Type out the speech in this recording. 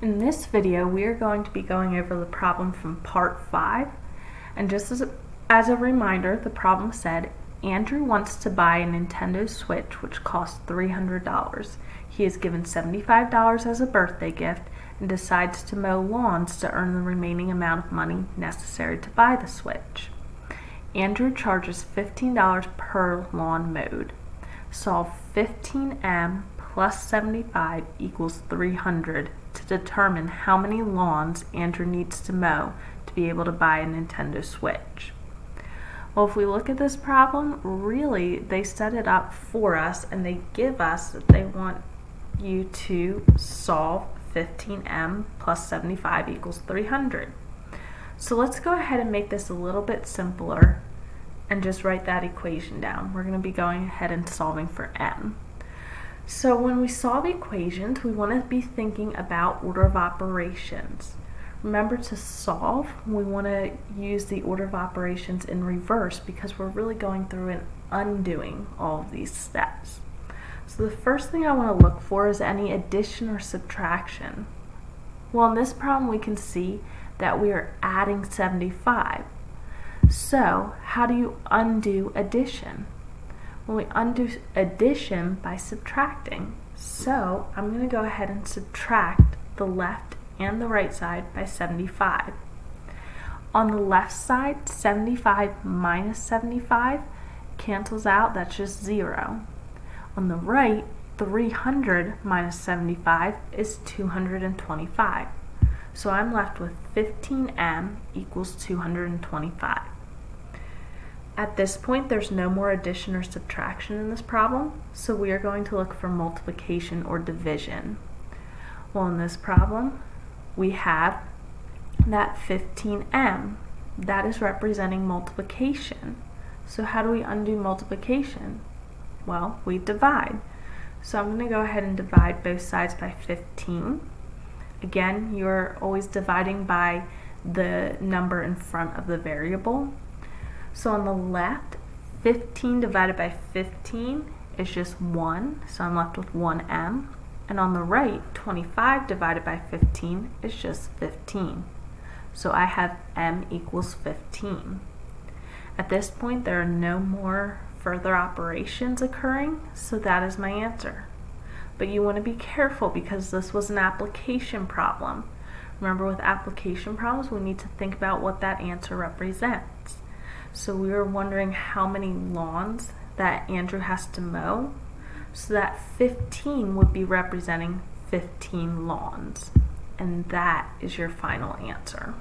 In this video, we are going to be going over the problem from part 5. And just as a reminder, the problem said, Andrew wants to buy a Nintendo Switch which costs $300. He is given $75 as a birthday gift and decides to mow lawns to earn the remaining amount of money necessary to buy the Switch. Andrew charges $15 per lawn mowed. Solve 15m plus 75 equals 300 to determine how many lawns Andrew needs to mow to be able to buy a Nintendo Switch. Well, if we look at this problem, really they set it up for us and they give us that they want you to solve 15m plus 75 equals 300. So let's go ahead and make this a little bit simpler and just write that equation down. We're going to be going ahead and solving for m. So when we solve equations, we want to be thinking about order of operations. Remember, to solve, we want to use the order of operations in reverse because we're really going through and undoing all of these steps. So the first thing I want to look for is any addition or subtraction. Well, in this problem we can see that we are adding 75. So how do you undo addition? Well, we undo addition by subtracting. So I'm going to go ahead and subtract the left and the right side by 75. On the left side, 75 minus 75 cancels out, that's just 0. On the right, 300 minus 75 is 225. So I'm left with 15m equals 225. At this point, there's no more addition or subtraction in this problem, so we are going to look for multiplication or division. Well, in this problem, we have that 15m. That is representing multiplication. So how do we undo multiplication? Well, we divide. So I'm going to go ahead and divide both sides by 15. Again, you're always dividing by the number in front of the variable. So on the left, 15 divided by 15 is just 1, so I'm left with 1m. And on the right, 25 divided by 15 is just 15. So I have m equals 15. At this point, there are no more further operations occurring, so that is my answer. But you want to be careful because this was an application problem. Remember, with application problems, we need to think about what that answer represents. So we were wondering how many lawns that Andrew has to mow. So that 15 would be representing 15 lawns. And that is your final answer.